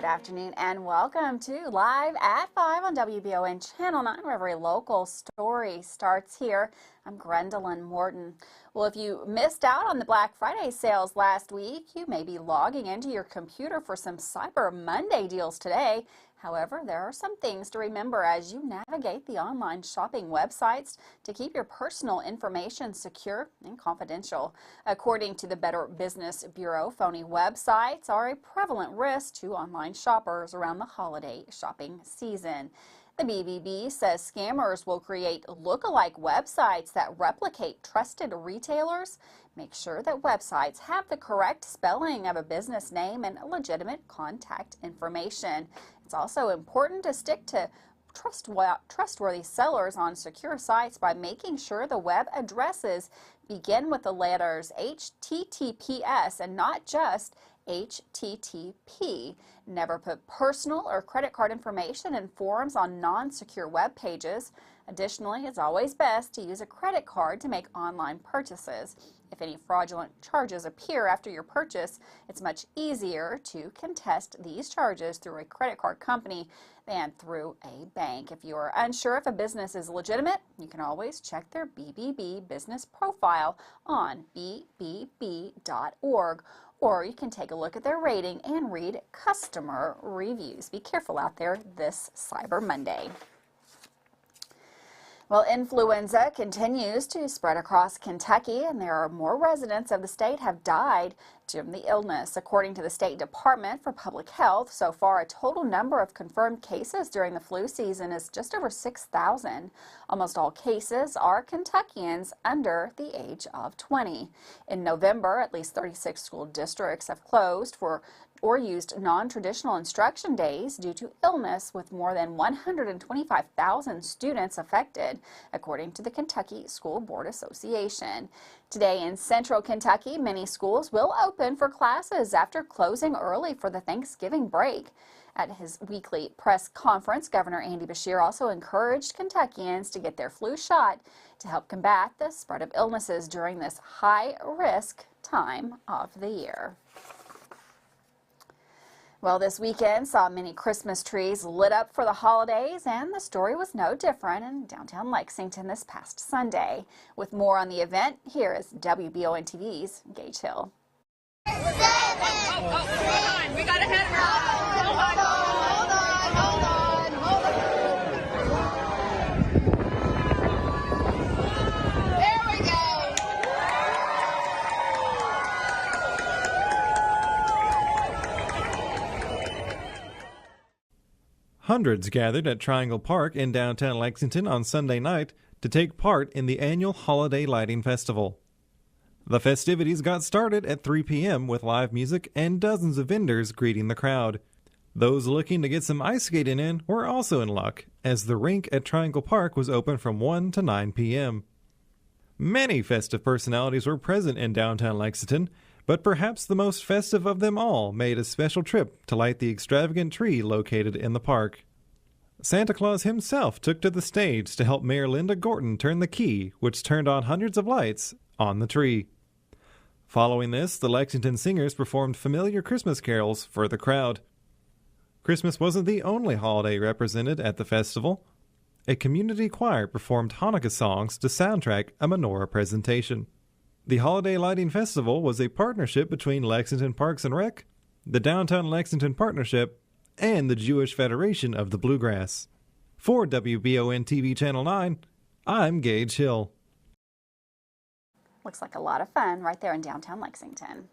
afternoon and welcome to Live at 5 on WBON Channel 9, where every local story starts here. I'm Gwendolyn Morton. Well, if you missed out on the Black Friday sales last week, you may be logging into your computer for some Cyber Monday deals today. However, there are some things to remember as you navigate the online shopping websites to keep your personal information secure and confidential. According to the Better Business Bureau, phony websites are a prevalent risk to online shoppers around the holiday shopping season. The BBB says scammers will create look-alike websites that replicate trusted retailers. Make sure that websites have the correct spelling of a business name and legitimate contact information. It's also important to stick to trustworthy sellers on secure sites by making sure the web addresses begin with the letters HTTPS and not just HTTP. Never put personal or credit card information in forums on non-secure web pages. Additionally, it's always best to use a credit card to make online purchases. If any fraudulent charges appear after your purchase, it's much easier to contest these charges through a credit card company than through a bank. If you are unsure if a business is legitimate, you can always check their BBB business profile on bbb.org. Or you can take a look at their rating and read customer reviews. Be careful out there this Cyber Monday. Well, influenza continues to spread across Kentucky, and there are more residents of the state have died due to the illness. According to the State Department for Public Health, so far a total number of confirmed cases during the flu season is just over 6,000. Almost all cases are Kentuckians under the age of 20. In November, at least 36 school districts have closed for or used non-traditional instruction days due to illness, with more than 125,000 students affected, according to the Kentucky School Board Association. Today in Central Kentucky, many schools will open for classes after closing early for the Thanksgiving break. At his weekly press conference, Governor Andy Beshear also encouraged Kentuckians to get their flu shot to help combat the spread of illnesses during this high-risk time of the year. Well, this weekend saw many Christmas trees lit up for the holidays, and the story was no different in downtown Lexington this past Sunday. With more on the event, here is WBON TV's Gage Hill. 7, 6, hold on, we got ahead of her. Hold on. Hundreds gathered at Triangle Park in downtown Lexington on Sunday night to take part in the annual Holiday Lighting Festival. The festivities got started at 3 p.m. with live music and dozens of vendors greeting the crowd. Those looking to get some ice skating in were also in luck, as the rink at Triangle Park was open from 1 to 9 p.m. Many festive personalities were present in downtown Lexington, but perhaps the most festive of them all made a special trip to light the extravagant tree located in the park. Santa Claus himself took to the stage to help Mayor Linda Gorton turn the key, which turned on hundreds of lights on the tree. Following this, the Lexington singers performed familiar Christmas carols for the crowd. Christmas wasn't the only holiday represented at the festival. A community choir performed Hanukkah songs to soundtrack a menorah presentation. The Holiday Lighting Festival was a partnership between Lexington Parks and Rec, the Downtown Lexington Partnership, and the Jewish Federation of the Bluegrass. For WBON TV Channel 9, I'm Gage Hill. Looks like a lot of fun right there in downtown Lexington.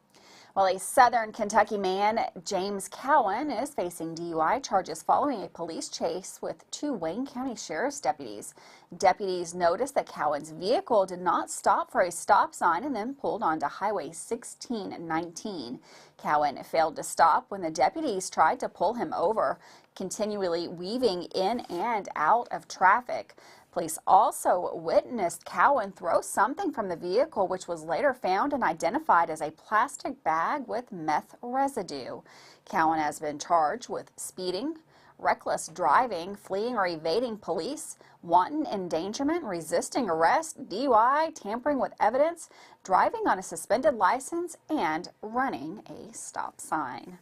Well, a Southern Kentucky man, James Cowan, is facing DUI charges following a police chase with 2 Wayne County Sheriff's deputies. Deputies noticed that Cowan's vehicle did not stop for a stop sign and then pulled onto Highway 1619. Cowan failed to stop when the deputies tried to pull him over, continually weaving in and out of traffic. Police also witnessed Cowan throw something from the vehicle, which was later found and identified as a plastic bag with meth residue. Cowan has been charged with speeding, reckless driving, fleeing or evading police, wanton endangerment, resisting arrest, DUI, tampering with evidence, driving on a suspended license, and running a stop sign.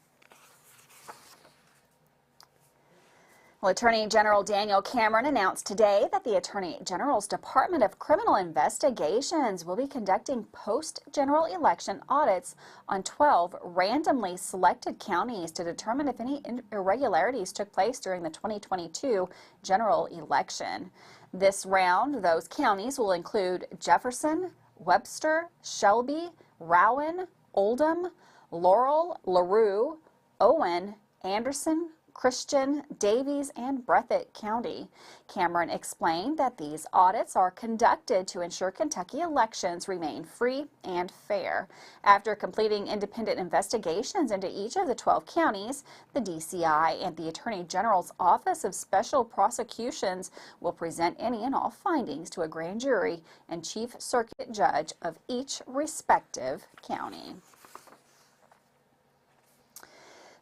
Well, Attorney General Daniel Cameron announced today that the Attorney General's Department of Criminal Investigations will be conducting post-general election audits on 12 randomly selected counties to determine if any irregularities took place during the 2022 general election. This round, those counties will include Jefferson, Webster, Shelby, Rowan, Oldham, Laurel, LaRue, Owen, Anderson, Christian, Davies, and Breathitt County. Cameron explained that these audits are conducted to ensure Kentucky elections remain free and fair. After completing independent investigations into each of the 12 counties, the DCI and the Attorney General's Office of Special Prosecutions will present any and all findings to a grand jury and chief circuit judge of each respective county.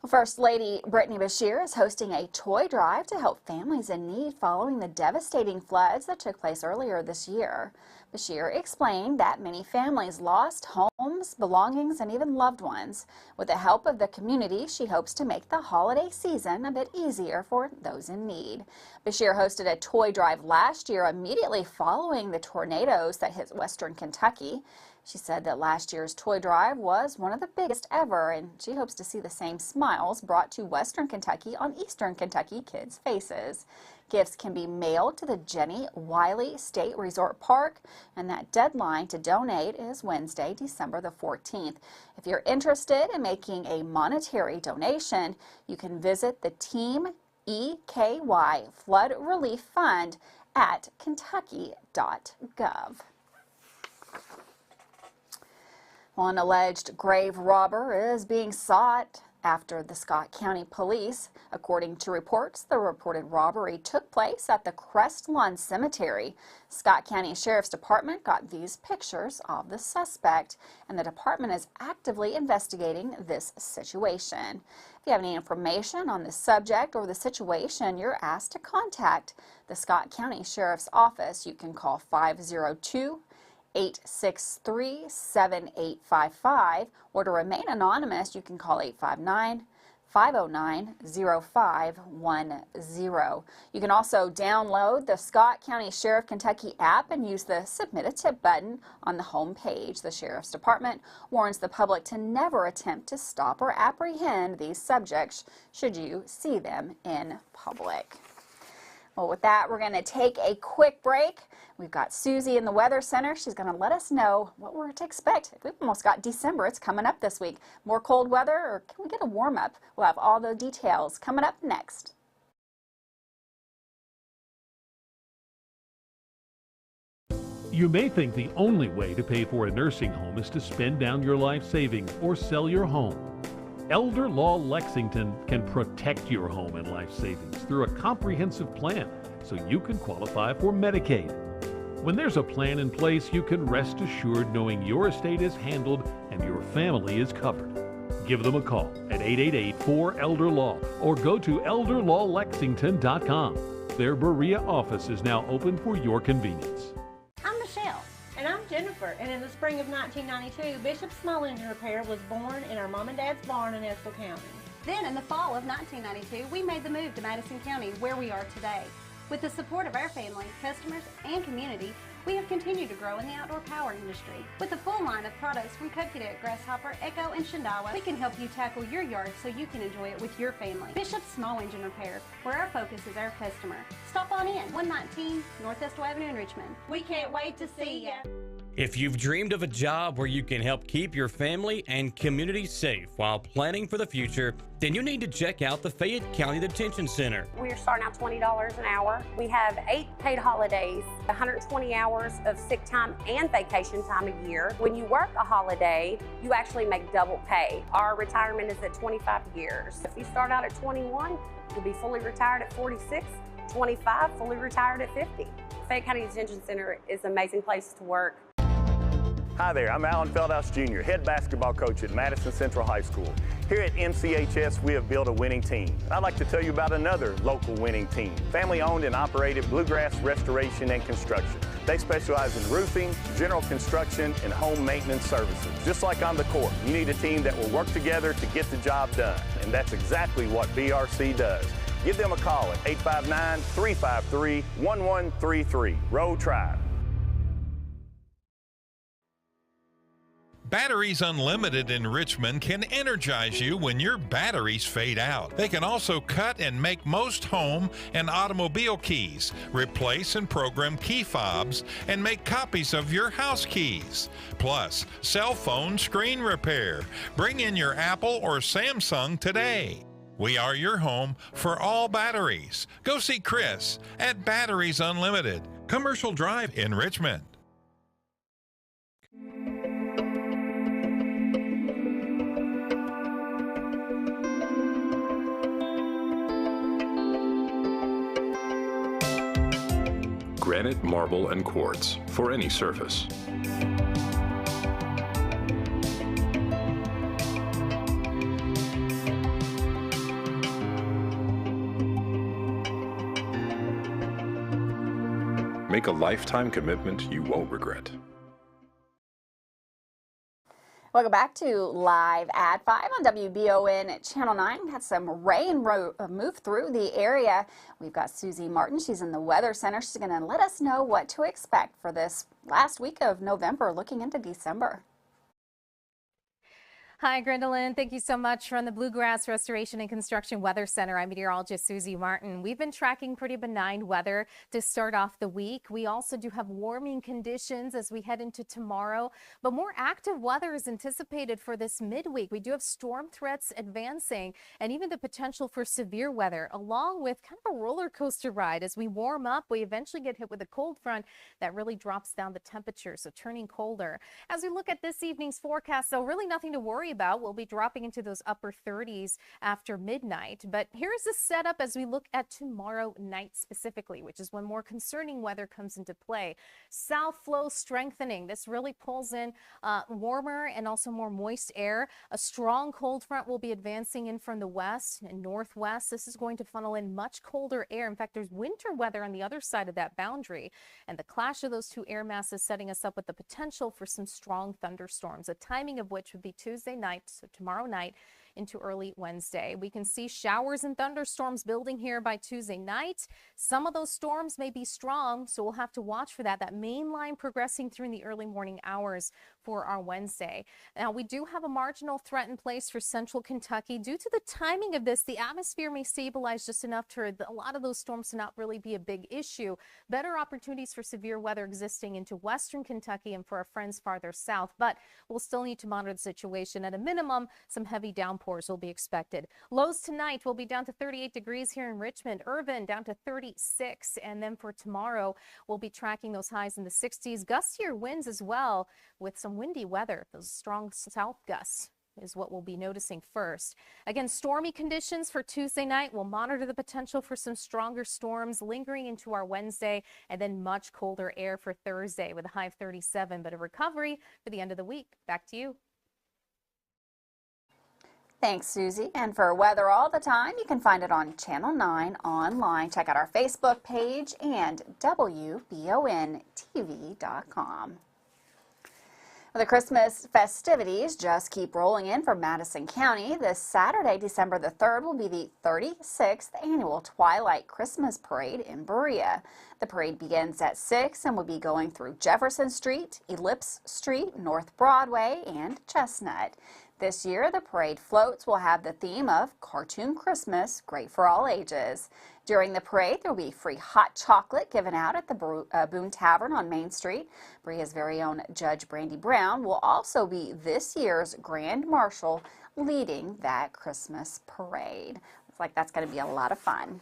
First Lady Brittany Bashir is hosting a toy drive to help families in need following the devastating floods that took place earlier this year. Bashir explained that many families lost homes, belongings, and even loved ones. With the help of the community, she hopes to make the holiday season a bit easier for those in need. Bashir hosted a toy drive last year immediately following the tornadoes that hit western Kentucky. She said that last year's toy drive was one of the biggest ever, and she hopes to see the same smiles brought to western Kentucky on eastern Kentucky kids' faces. Gifts can be mailed to the Jenny Wiley State Resort Park, and that deadline to donate is Wednesday, December the 14th. If you're interested in making a monetary donation, you can visit the Team EKY Flood Relief Fund at kentucky.gov. Well, an alleged grave robber is being sought after the Scott County Police. According to reports, the reported robbery took place at the Crest Lawn Cemetery. Scott County Sheriff's Department got these pictures of the suspect, and the department is actively investigating this situation. If you have any information on the subject or the situation, you're asked to contact the Scott County Sheriff's Office. You can call 502-863-7855, or to remain anonymous, you can call 859-509-0510. You can also download the Scott County Sheriff Kentucky app and use the Submit a Tip button on the home page. The Sheriff's Department warns the public to never attempt to stop or apprehend these subjects should you see them in public. Well, with that, we're going to take a quick break. We've got Susie in the Weather Center. She's going to let us know what we're to expect. We've almost got December. It's coming up this week. More cold weather, or can we get a warm up? We'll have all the details coming up next. You may think the only way to pay for a nursing home is to spend down your life savings or sell your home. Elder Law Lexington can protect your home and life savings through a comprehensive plan so you can qualify for Medicaid. When there's a plan in place, you can rest assured knowing your estate is handled and your family is covered. Give them a call at 888-4-ELDER-LAW or go to elderlawlexington.com. Their Berea office is now open for your convenience. I'm Michelle. And I'm Jennifer, and in the spring of 1992, Bishop Small Engine Repair was born in our mom and dad's barn in Estill County. Then in the fall of 1992, we made the move to Madison County, where we are today. With the support of our family, customers, and community, we have continued to grow in the outdoor power industry. With a full line of products from Kokeduk, Grasshopper, Echo, and Shindawa, we can help you tackle your yard so you can enjoy it with your family. Bishop Small Engine Repair, where our focus is our customer. Stop on in, 119 North Estill Avenue in Richmond. We can't wait to see ya. If you've dreamed of a job where you can help keep your family and community safe while planning for the future, then you need to check out the Fayette County Detention Center. We're starting out $20 an hour. We have 8 paid holidays, 120 hours of sick time and vacation time a year. When you work a holiday, you actually make double pay. Our retirement is at 25 years. If you start out at 21, you'll be fully retired at 46, 25, fully retired at 50. Fayette County Detention Center is an amazing place to work. Hi there, I'm Alan Feldhouse Jr., head basketball coach at Madison Central High School. Here at MCHS, we have built a winning team. I'd like to tell you about another local winning team, family-owned and operated Bluegrass Restoration and Construction. They specialize in roofing, general construction, and home maintenance services. Just like on the court, you need a team that will work together to get the job done, and that's exactly what BRC does. Give them a call at 859-353-1133. Road Tribe. Batteries Unlimited in Richmond can energize you when your batteries fade out. They can also cut and make most home and automobile keys, replace and program key fobs, and make copies of your house keys. Plus, cell phone screen repair. Bring in your Apple or Samsung today. We are your home for all batteries. Go see Chris at Batteries Unlimited, Commercial Drive in Richmond. Granite, marble, and quartz for any surface. Make a lifetime commitment you won't regret. Welcome back to Live at 5 on WBON Channel 9. Had some rain move through the area. We've got Susie Martin. She's in the Weather Center. She's going to let us know what to expect for this last week of November, looking into December. Hi, Gwendolyn. Thank you so much. From the Bluegrass Restoration and Construction Weather Center, I'm meteorologist Susie Martin. We've been tracking pretty benign weather to start off the week. We also do have warming conditions as we head into tomorrow, but more active weather is anticipated for this midweek. We do have storm threats advancing and even the potential for severe weather, along with kind of a roller coaster ride. As we warm up, we eventually get hit with a cold front that really drops down the temperature, so turning colder. As we look at this evening's forecast, so really nothing to worry about. We'll be dropping into those upper 30s after midnight. But here's the setup as we look at tomorrow night specifically, which is when more concerning weather comes into play. South flow strengthening. This really pulls in warmer and also more moist air. A strong cold front will be advancing in from the west and northwest. This is going to funnel in much colder air. In fact, there's winter weather on the other side of that boundary. And the clash of those two air masses setting us up with the potential for some strong thunderstorms, the timing of which would be Tuesday night, so tomorrow night into early Wednesday. We can see showers and thunderstorms building here by Tuesday night. Some of those storms may be strong, so we'll have to watch for that. That main line progressing through in the early morning hours for our Wednesday. Now, we do have a marginal threat in place for central Kentucky. Due to the timing of this, the atmosphere may stabilize just enough to a lot of those storms to not really be a big issue. Better opportunities for severe weather existing into western Kentucky and for our friends farther south, but we'll still need to monitor the situation. At a minimum, some heavy downpours will be expected. Lows tonight will be down to 38 degrees here in Richmond. Irvin down to 36. And then for tomorrow, we'll be tracking those highs in the 60s. Gustier winds as well with some windy weather. Those strong south gusts is what we'll be noticing first. Again, stormy conditions for Tuesday night. We'll monitor the potential for some stronger storms lingering into our Wednesday, and then much colder air for Thursday with a high of 37, but a recovery for the end of the week. Back to you. Thanks, Susie. And for weather all the time, you can find it on Channel 9 online. Check out our Facebook page and WBONTV.com. Well, the Christmas festivities just keep rolling in for Madison County. This Saturday, December the 3rd, will be the 36th annual Twilight Christmas Parade in Berea. The parade begins at 6 and will be going through Jefferson Street, Ellipse Street, North Broadway, and Chestnut. This year, the parade floats will have the theme of Cartoon Christmas, great for all ages. During the parade, there will be free hot chocolate given out at the Boone Tavern on Main Street. Berea's very own Judge Brandy Brown will also be this year's Grand Marshal leading that Christmas parade. Looks like that's going to be a lot of fun.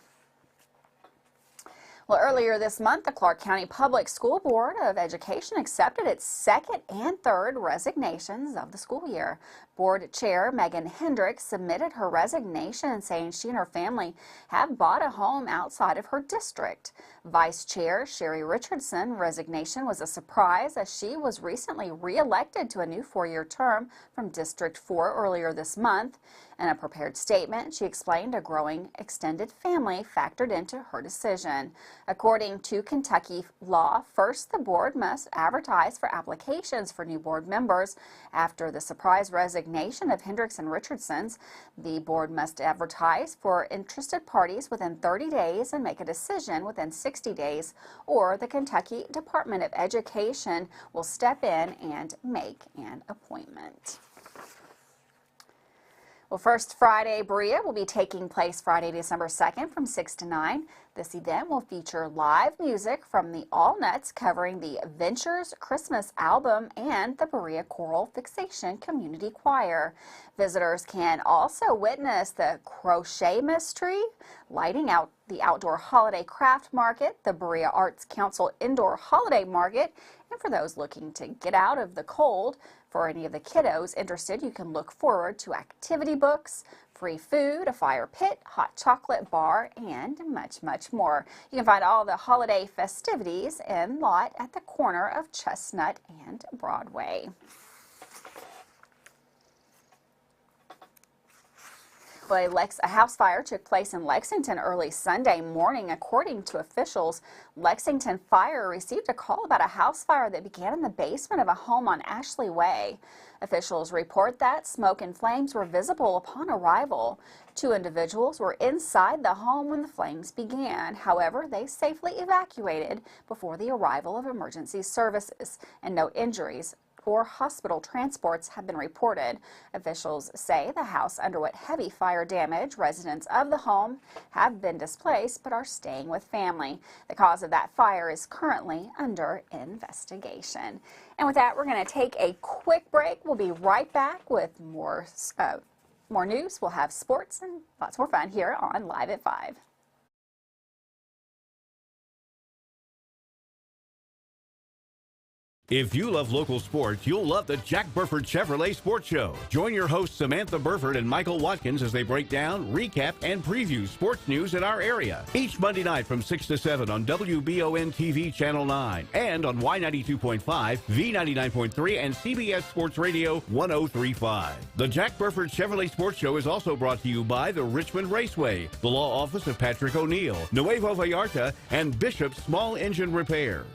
Well, earlier this month, the Clark County Public School Board of Education accepted its second and third resignations of the school year. Board Chair Megan Hendricks submitted her resignation, saying she and her family have bought a home outside of her district. Vice Chair Sherry Richardson' resignation was a surprise, as she was recently re-elected to a new four-year term from District 4 earlier this month. In a prepared statement, she explained a growing extended family factored into her decision. According to Kentucky law, first the board must advertise for applications for new board members. After the surprise resignation of Hendricks and Richardson's, the board must advertise for interested parties within 30 days and make a decision within 60 days, or the Kentucky Department of Education will step in and make an appointment. Well, First Friday Berea will be taking place Friday, December 2nd from 6 to 9. This event will feature live music from the All Nuts covering the Ventures Christmas album and the Berea Choral Fixation Community Choir. Visitors can also witness the Crochet Mystery, lighting out the Outdoor Holiday Craft Market, the Berea Arts Council Indoor Holiday Market, and for those looking to get out of the cold, for any of the kiddos interested, you can look forward to activity books, free food, a fire pit, hot chocolate bar, and much, much more. You can find all the holiday festivities in lot at the corner of Chestnut and Broadway. Well, a house fire took place in Lexington early Sunday morning. According to officials, Lexington Fire received a call about a house fire that began in the basement of a home on Ashley Way. Officials report that smoke and flames were visible upon arrival. 2 individuals were inside the home when the flames began. However, they safely evacuated before the arrival of emergency services, and no injuries or hospital transports have been reported. Officials say the house underwent heavy fire damage. Residents of the home have been displaced but are staying with family. The cause of that fire is currently under investigation. And with that, we're going to take a quick break. We'll be right back with more news. We'll have sports and lots more fun here on Live at 5. If you love local sports, you'll love the Jack Burford Chevrolet Sports Show. Join your hosts Samantha Burford and Michael Watkins as they break down, recap, and preview sports news in our area. Each Monday night from 6 to 7 on WBON TV Channel 9 and on Y92.5, V99.3, and CBS Sports Radio 103.5. The Jack Burford Chevrolet Sports Show is also brought to you by the Richmond Raceway, the Law Office of Patrick O'Neill, Nuevo Vallarta, and Bishop Small Engine Repair.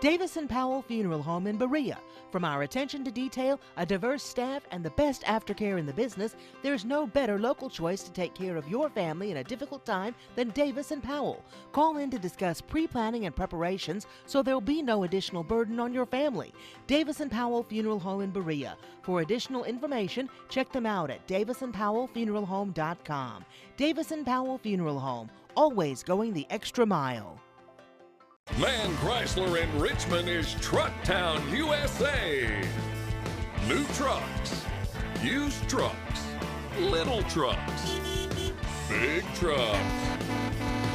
Davis & Powell Funeral Home in Berea. From our attention to detail, a diverse staff, and the best aftercare in the business, there's no better local choice to take care of your family in a difficult time than Davis & Powell. Call in to discuss pre-planning and preparations so there'll be no additional burden on your family. Davis & Powell Funeral Home in Berea. For additional information, check them out at davisandpowellfuneralhome.com. Davis & Powell Funeral Home, always going the extra mile. Man Chrysler in Richmond is Truck Town, USA. New trucks, used trucks, little trucks, big trucks,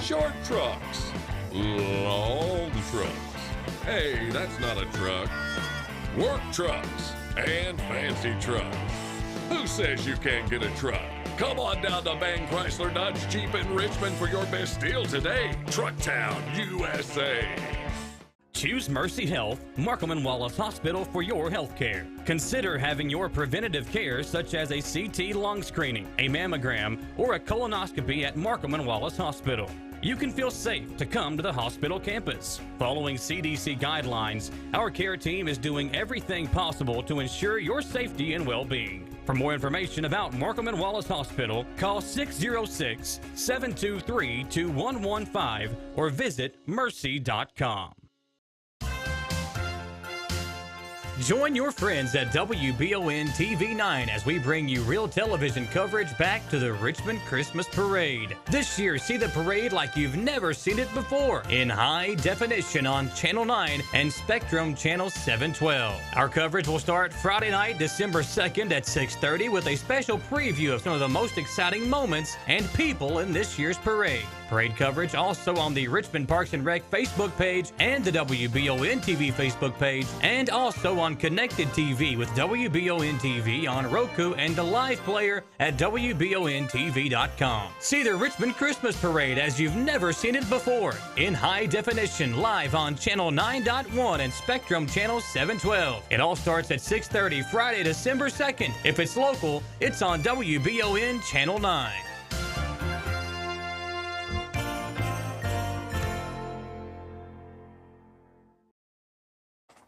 short trucks, long trucks. Hey, that's not a truck. Work trucks and fancy trucks. Who says you can't get a truck? Come on down to Man Chrysler Dodge Jeep in Richmond for your best deal today. Truck Town, USA. Choose Mercy Health, Markham and Wallace Hospital for your health care. Consider having your preventative care such as a CT lung screening, a mammogram, or a colonoscopy at Markham and Wallace Hospital. You can feel safe to come to the hospital campus. Following CDC guidelines, our care team is doing everything possible to ensure your safety and well-being. For more information about Markham and Wallace Hospital, call 606-723-2115 or visit mercy.com. Join your friends at WBON TV 9 as we bring you real television coverage back to the Richmond Christmas Parade. This year, see the parade like you've never seen it before in high definition on Channel 9 and Spectrum Channel 712. Our coverage will start Friday night, December 2nd at 6:30 with a special preview of some of the most exciting moments and people in this year's parade. Parade coverage also on the Richmond Parks and Rec Facebook page and the WBON TV Facebook page, and also on Connected TV with WBON TV on Roku and the live player at WBONTV.com. See the Richmond Christmas Parade as you've never seen it before in high definition live on Channel 9.1 and Spectrum Channel 712. It all starts at 6:30 Friday, December 2nd. If it's local, it's on WBON Channel 9.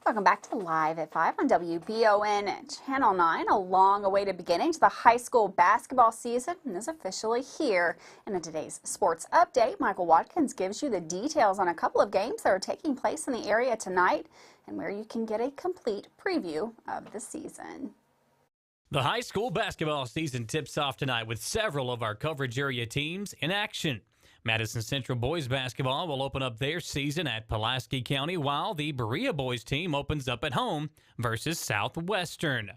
Welcome back to Live at 5 on WBON Channel 9. A long-awaited beginning to the high school basketball season is officially here. And in today's sports update, Michael Watkins gives you the details on a couple of games that are taking place in the area tonight and where you can get a complete preview of the season. The high school basketball season tips off tonight with several of our coverage area teams in action. Madison Central boys basketball will open up their season at Pulaski County, while the Berea boys team opens up at home versus Southwestern.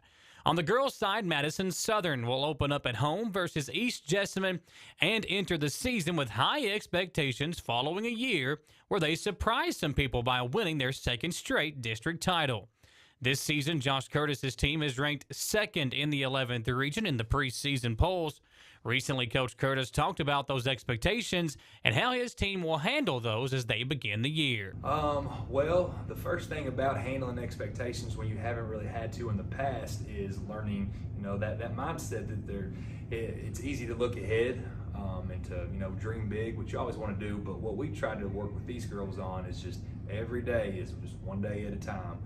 On the girls' side, Madison Southern will open up at home versus East Jessamine and enter the season with high expectations following a year where they surprised some people by winning their second straight district title. This season, Josh Curtis's team is ranked second in the 11th region in the preseason polls. Recently, Coach Curtis talked about those expectations and how his team will handle those as they begin the year. Well, the first thing about handling expectations when you haven't really had to in the past is learning, that mindset that it's easy to look ahead and to, dream big, which you always want to do. But what we try to work with these girls on is just every day is just one day at a time.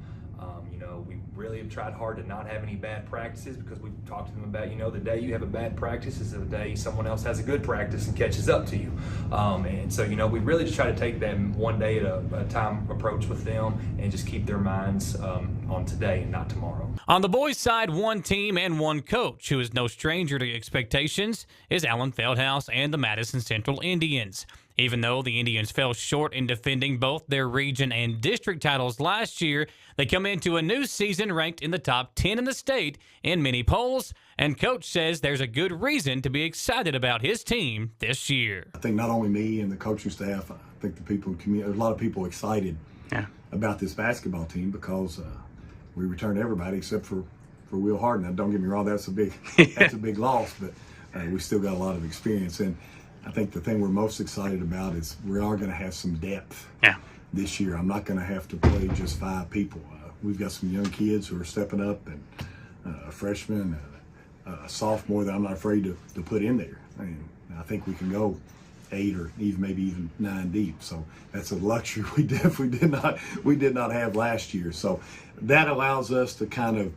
We really have tried hard to not have any bad practices, because we've talked to them about, the day you have a bad practice is the day someone else has a good practice and catches up to you. And so, we really just try to take that one day at a time approach with them and just keep their minds on today and not tomorrow. On the boys' side, one team and one coach who is no stranger to expectations is Alan Feldhouse and the Madison Central Indians. Even though the Indians fell short in defending both their region and district titles last year, they come into a new season ranked in the top 10 in the state in many polls, and Coach says there's a good reason to be excited about his team this year. I think not only me and the coaching staff, I think the people in the community, there's a lot of people excited about this basketball team, because we returned everybody except for Will Harden. Now, don't get me wrong, that's a big loss, but we still got a lot of experience. And I think the thing we're most excited about is we are going to have some depth this year. I'm not going to have to play just 5 people. We've got some young kids who are stepping up, and a freshman, a sophomore that I'm not afraid to put in there. And I think we can go 8 or maybe even 9 deep. So that's a luxury we did not have last year. So that allows us to kind of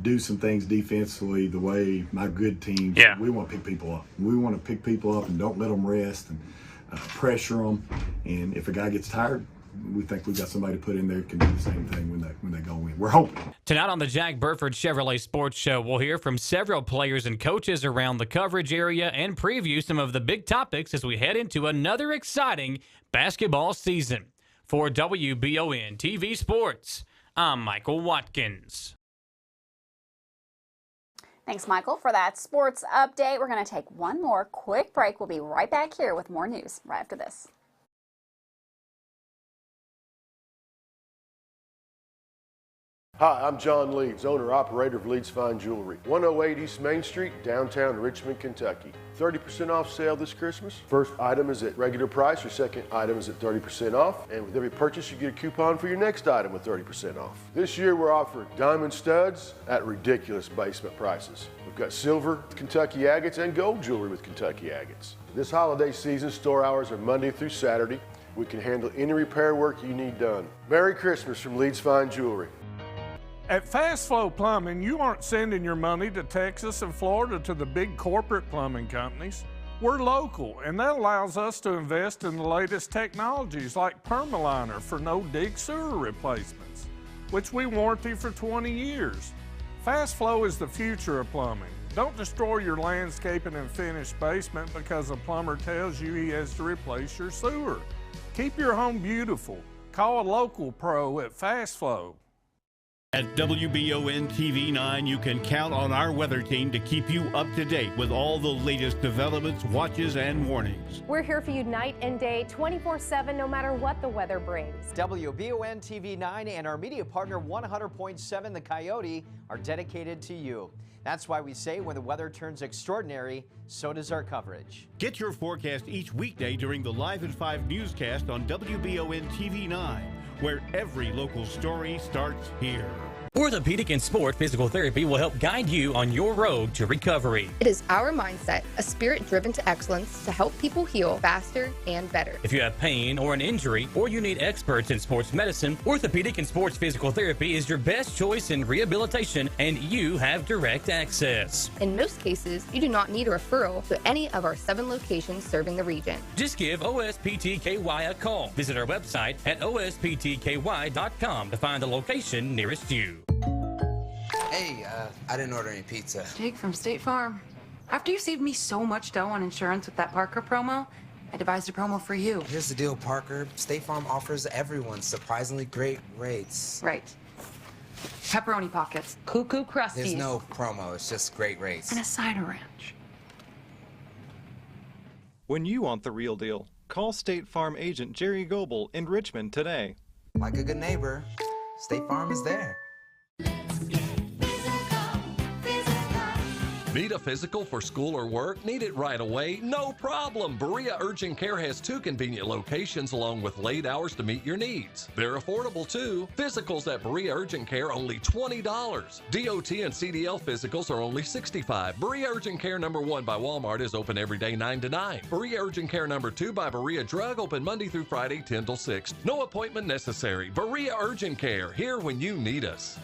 do some things defensively the way my good teams. We want to pick people up. We want to pick people up and don't let them rest, and pressure them. And if a guy gets tired, we think we've got somebody to put in there who can do the same thing when they go in. We're hoping. Tonight on the Jack Burford Chevrolet Sports Show, we'll hear from several players and coaches around the coverage area and preview some of the big topics as we head into another exciting basketball season. For WBON TV Sports, I'm Michael Watkins. Thanks, Michael, for that sports update. We're going to take one more quick break. We'll be right back here with more news right after this. Hi, I'm John Leeds, owner-operator of Leeds Fine Jewelry, 108 East Main Street, downtown Richmond, Kentucky. 30% off sale this Christmas. First item is at regular price, your second item is at 30% off, and with every purchase you get a coupon for your next item with 30% off. This year we're offering diamond studs at ridiculous basement prices. We've got silver with Kentucky agates and gold jewelry with Kentucky agates. This holiday season, store hours are Monday through Saturday. We can handle any repair work you need done. Merry Christmas from Leeds Fine Jewelry. At Fast Flow Plumbing, you aren't sending your money to Texas and Florida to the big corporate plumbing companies. We're local, and that allows us to invest in the latest technologies like Permaliner for no-dig sewer replacements, which we warranty for 20 years. Fast Flow is the future of plumbing. Don't destroy your landscaping and finished basement because a plumber tells you he has to replace your sewer. Keep your home beautiful. Call a local pro at Fast Flow. At WBON TV 9, you can count on our weather team to keep you up to date with all the latest developments, watches, and warnings. We're here for you night and day, 24/7, no matter what the weather brings. WBON TV 9 and our media partner 100.7 The Coyote are dedicated to you. That's why we say when the weather turns extraordinary, so does our coverage. Get your forecast each weekday during the Live at 5 newscast on WBON TV 9 where every local story starts here. Orthopedic and Sport Physical Therapy will help guide you on your road to recovery. It is our mindset, a spirit driven to excellence, to help people heal faster and better. If you have pain or an injury, or you need experts in sports medicine, Orthopedic and Sports Physical Therapy is your best choice in rehabilitation, and you have direct access. In most cases, you do not need a referral to any of our 7 locations serving the region. Just give OSPTKY a call. Visit our website at osptky.com to find the location nearest you. Hey, I didn't order any pizza. Jake from State Farm. After you saved me so much dough on insurance with that Parker promo, I devised a promo for you. Here's the deal, Parker. State Farm offers everyone surprisingly great rates. Right. Pepperoni pockets, cuckoo crusties. There's no promo, it's just great rates. And a cider ranch. When you want the real deal, call State Farm agent Jerry Goebel in Richmond today. Like a good neighbor, State Farm is there. Need a physical for school or work? Need it right away? No problem. Berea Urgent Care has 2 convenient locations along with late hours to meet your needs. They're affordable too. Physicals at Berea Urgent Care only $20. DOT and CDL physicals are only $65. Berea Urgent Care number 1 by Walmart is open every day 9 to 9. Berea Urgent Care number 2 by Berea Drug open Monday through Friday 10 till 6. No appointment necessary. Berea Urgent Care, here when you need us.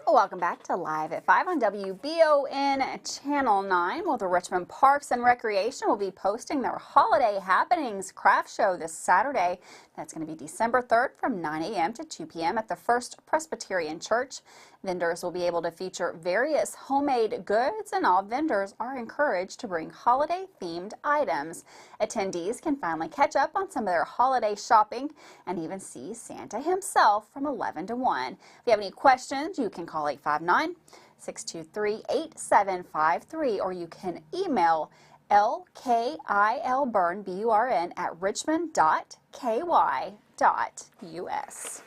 Welcome back to Live at 5 on WBON Channel 9. Well, the Richmond Parks and Recreation will be posting their Holiday Happenings craft show this Saturday. That's going to be December 3rd from 9 a.m. to 2 p.m. at the First Presbyterian Church. Vendors will be able to feature various homemade goods, and all vendors are encouraged to bring holiday-themed items. Attendees can finally catch up on some of their holiday shopping and even see Santa himself from 11 to 1. If you have any questions, you can call 859-623-8753, or you can email LKILBurn, B-U-R-N, at richmond.ky.us.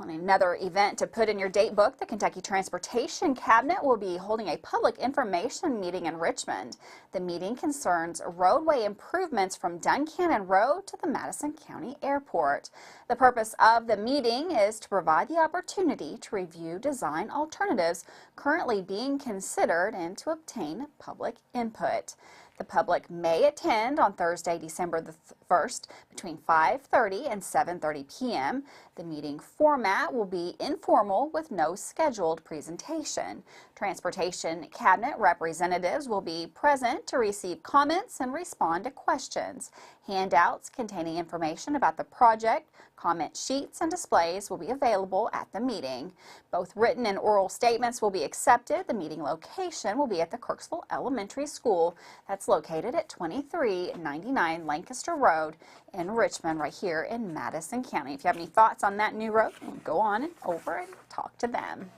On another event to put in your date book, the Kentucky Transportation Cabinet will be holding a public information meeting in Richmond. The meeting concerns roadway improvements from Duncannon Road to the Madison County Airport. The purpose of the meeting is to provide the opportunity to review design alternatives currently being considered and to obtain public input. The public may attend on Thursday, December the 1st between 5:30 and 7:30 p.m. The meeting format will be informal with no scheduled presentation. Transportation Cabinet representatives will be present to receive comments and respond to questions. Handouts containing information about the project, comment sheets, and displays will be available at the meeting. Both written and oral statements will be accepted. The meeting location will be at the Kirksville Elementary School. That's located at 2399 Lancaster Road in Richmond, right here in Madison County. If you have any thoughts on that new road, go on and over and talk to them.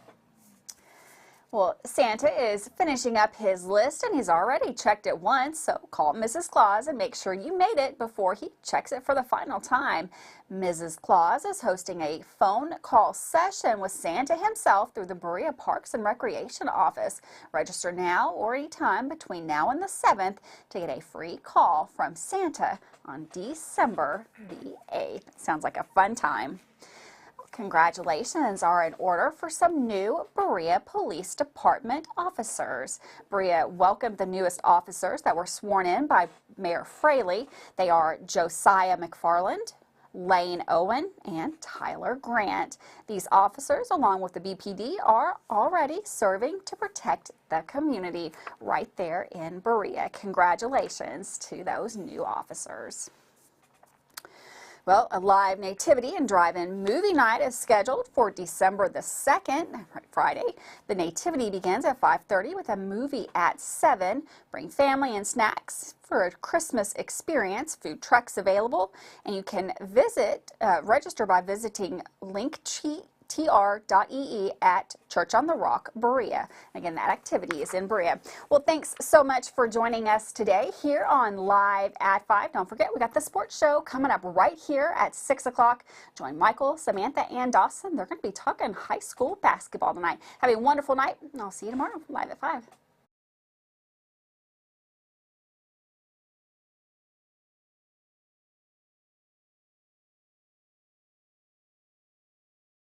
Well, Santa is finishing up his list, and he's already checked it once, so call Mrs. Claus and make sure you made it before he checks it for the final time. Mrs. Claus is hosting a phone call session with Santa himself through the Berea Parks and Recreation office. Register now or anytime between now and the 7th to get a free call from Santa on December the 8th. Sounds like a fun time. Congratulations are in order for some new Berea Police Department officers. Berea welcomed the newest officers that were sworn in by Mayor Fraley. They are Josiah McFarland, Lane Owen, and Tyler Grant. These officers, along with the BPD, are already serving to protect the community right there in Berea. Congratulations to those new officers. Well, a live nativity and drive-in movie night is scheduled for December the 2nd, Friday. The nativity begins at 5:30 with a movie at 7. Bring family and snacks for a Christmas experience. Food trucks available, and you can register by visiting linktr.ee at Church on the Rock, Berea. Again, that activity is in Berea. Well, thanks so much for joining us today here on Live at 5. Don't forget, we got the sports show coming up right here at 6 o'clock. Join Michael, Samantha, and Dawson. They're going to be talking high school basketball tonight. Have a wonderful night, and I'll see you tomorrow, Live at 5.